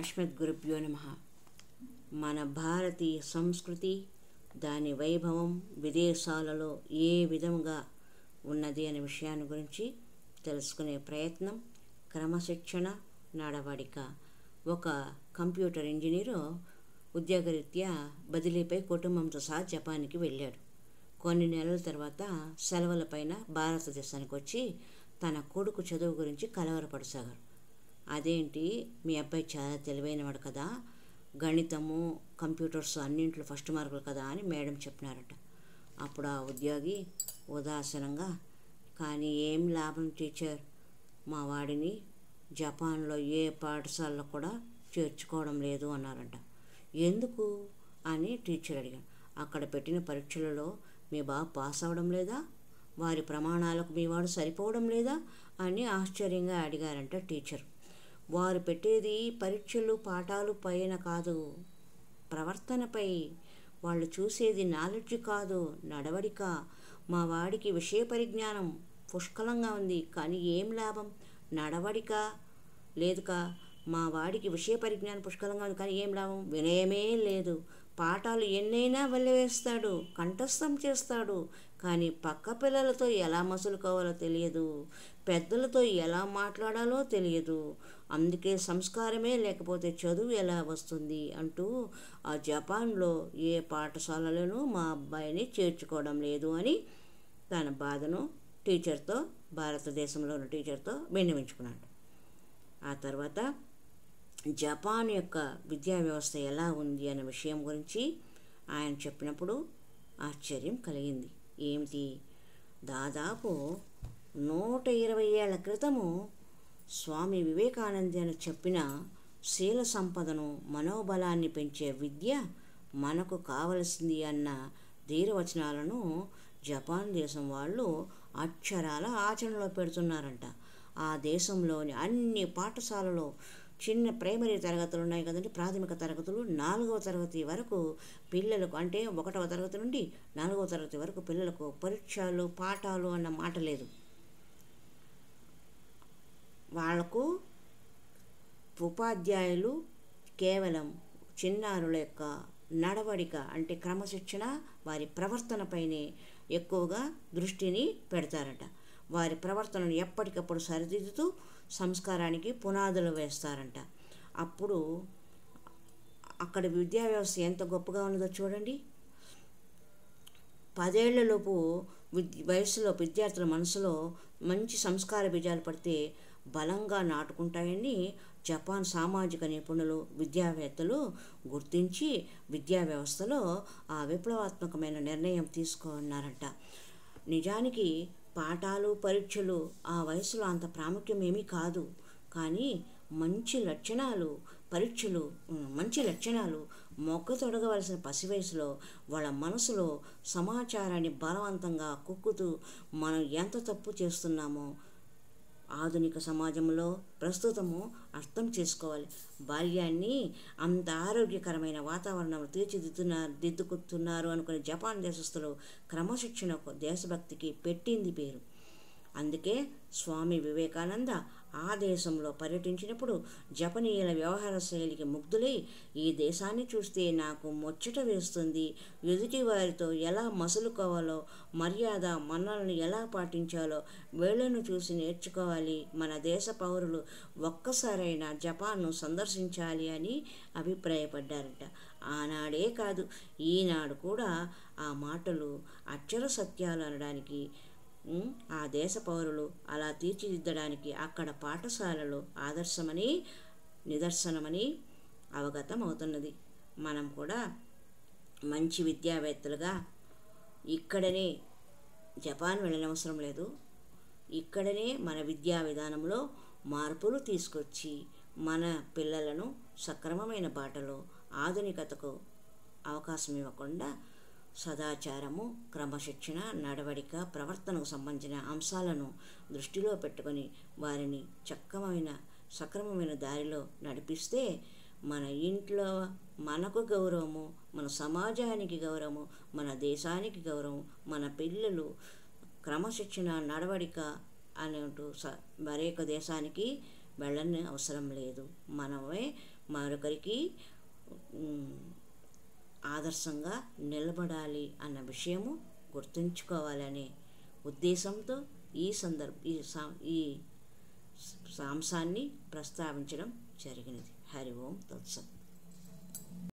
అస్మద్గురుభ్యో నమః. మన భారతీయ సంస్కృతి, దాని వైభవం విదేశాలలో ఏ విధంగా ఉన్నది అనే విషయాన్ని గురించి తెలుసుకునే ప్రయత్నం. క్రమశిక్షణ, నడవడిక. ఒక కంప్యూటర్ ఇంజనీరు ఉద్యోగరీత్యా బదిలీపై కుటుంబంతో సహా జపాన్కి వెళ్ళాడు. కొన్ని నెలల తర్వాత సెలవులపైన భారతదేశానికి వచ్చి తన కొడుకు చదువు గురించి కలవరపడసాగారు. అదేంటి, మీ అబ్బాయి చాలా తెలివైనవాడు కదా, గణితము కంప్యూటర్స్ అన్నింట్లో ఫస్ట్ మార్కులు కదా అని మేడం చెప్పినారట. అప్పుడు ఆ ఉద్యోగి ఉదాసీనంగా, కానీ ఏం లాభం టీచర్, మా వాడిని జపాన్లో ఏ పాఠశాలలో కూడా చేర్చుకోవడం లేదు అన్నారంట. ఎందుకు అని టీచర్ అడిగాడు. అక్కడ పెట్టిన పరీక్షలలో మీ బాబు పాస్ అవ్వడం లేదా, వారి ప్రమాణాలకు మీ వాడు సరిపోవడం లేదా అని ఆశ్చర్యంగా అడిగారంట టీచర్. వారు పెట్టేది పరీక్షలు పాఠాలు పైన కాదు, ప్రవర్తనపై. వాళ్ళు చూసేది నాలెడ్జ్ కాదు, నడవడిక. మా వాడికి విషయ పరిజ్ఞానం పుష్కలంగా ఉంది, కానీ ఏం లాభం, నడవడిక లేదుకా. మా వాడికి విషయ పరిజ్ఞానం పుష్కలంగా ఉంది, కానీ ఏం లాభం, వినయమే లేదు. పాఠాలు ఎన్నైనా వెళ్ళవేస్తాడు, కంఠస్థం చేస్తాడు, కానీ పక్క పిల్లలతో ఎలా మసులుకోవాలో తెలియదు, పెద్దలతో ఎలా మాట్లాడాలో తెలియదు. అందుకే సంస్కారమే లేకపోతే చదువు ఎలా వస్తుంది అంటూ ఆ జపాన్లో ఏ పాఠశాలలోనూ మా అబ్బాయిని చేర్చుకోవడం లేదు అని తన బాధను టీచర్తో, భారతదేశంలో ఉన్న టీచర్తో విన్నవించుకున్నాడు. ఆ తర్వాత జపాన్ యొక్క విద్యా వ్యవస్థ ఎలా ఉంది అనే విషయం గురించి ఆయన చెప్పినప్పుడు ఆశ్చర్యం కలిగింది. ఏమిటి, దాదాపు 120 ఏళ్ల క్రితము స్వామి వివేకానంద చెప్పిన శీల సంపదను, మనోబలాన్ని పెంచే విద్య మనకు కావలసింది అన్న ధీరవచనాలను జపాన్ దేశం వాళ్ళు అక్షరాల ఆచరణలో పెడుతున్నారంట. ఆ దేశంలోని అన్ని పాఠశాలలో చిన్న ప్రైమరీ తరగతులు ఉన్నాయి కదండి, ప్రాథమిక తరగతులు, 4వ తరగతి వరకు పిల్లలకు, అంటే 1వ తరగతి నుండి 4వ తరగతి వరకు పిల్లలకు పరీక్షలు పాఠాలు అన్న మాట లేదు. వాళ్లకు ఉపాధ్యాయులు కేవలం చిన్నారుల యొక్క నడవడిక, అంటే క్రమశిక్షణ, వారి ప్రవర్తనపైనే ఎక్కువగా దృష్టిని పెడతారట. వారి ప్రవర్తనను ఎప్పటికప్పుడు సరిదిద్దుతూ సంస్కారానికి పునాదులు వేస్తారంట. అప్పుడు అక్కడ విద్యా వ్యవస్థ ఎంత గొప్పగా ఉన్నదో చూడండి. 10 ఏళ్లలోపు వయసులో విద్యార్థుల మనసులో మంచి సంస్కార బీజాలు పడితే బలంగా నాటుకుంటాయని జపాన్ సామాజిక నిపుణులు, విద్యావేత్తలు గుర్తించి విద్యా వ్యవస్థలో ఆ విప్లవాత్మకమైన నిర్ణయం తీసుకున్నారంట. నిజానికి పాఠాలు పరీక్షలు ఆ వయసులో అంత ప్రాముఖ్యం ఏమీ కాదు, కానీ మంచి లక్షణాలు మొగ్గ తొడగవలసిన పసి వయసులో వాళ్ళ మనసులో సమాచారాన్ని బలవంతంగా కుక్కుతూ మనం ఎంత తప్పు చేస్తున్నామో ఆధునిక సమాజంలో ప్రస్తుతము అర్థం చేసుకోవాలి. బాల్యాన్ని అంత ఆరోగ్యకరమైన వాతావరణంలో దిద్దుకుతున్నారు అనుకునే జపాన్ దేశస్తులు క్రమశిక్షణకు, దేశభక్తికి పెట్టింది పేరు. అందుకే స్వామి వివేకానంద ఆ దేశంలో పర్యటించినప్పుడు జపనీయుల వ్యవహార శైలికి ముగ్ధులై, ఈ దేశాన్ని చూస్తే నాకు ముచ్చట వేస్తుంది, ఎదుటి వారితో ఎలా మసులుకోవాలో, మర్యాద మన్నలను ఎలా పాటించాలో వీళ్లను చూసి నేర్చుకోవాలి, మన దేశ పౌరులు ఒక్కసారైనా జపాన్ను సందర్శించాలి అని అభిప్రాయపడ్డారట. ఆనాడే కాదు, ఈనాడు కూడా ఆ మాటలు అక్షర సత్యాలు అనడానికి, ఆ దేశ పౌరులు అలా తీర్చిదిద్దడానికి అక్కడ పాఠశాలలు ఆదర్శమని, నిదర్శనమని అవగతం అవుతున్నది. మనం కూడా మంచి విద్యావేత్తలుగా ఇక్కడనే జపాన్ వెళ్ళనవసరం లేదు, ఇక్కడనే మన విద్యా విధానంలో మార్పులు తీసుకొచ్చి మన పిల్లలను సక్రమమైన బాటలో, ఆధునికతకు అవకాశం ఇవ్వకుండా సదాచారము, క్రమశిక్షణ, నడవడిక, ప్రవర్తనకు సంబంధించిన అంశాలను దృష్టిలో పెట్టుకొని వారిని సక్రమమైన దారిలో నడిపిస్తే మన ఇంట్లో మనకు గౌరవము, మన సమాజానికి గౌరవము, మన దేశానికి గౌరవం, మన పిల్లలు క్రమశిక్షణ, నడవడిక అంటూ మరొక దేశానికి వెళ్ళని అవసరం లేదు. మనమే మరొకరికి ఆదర్శంగా నిలబడాలి అన్న విషయము గుర్తుంచుకోవాలనే ఉద్దేశంతో ఈ సాంశాన్ని ప్రస్తావించడం జరిగినది. హరి ఓం తత్సత్.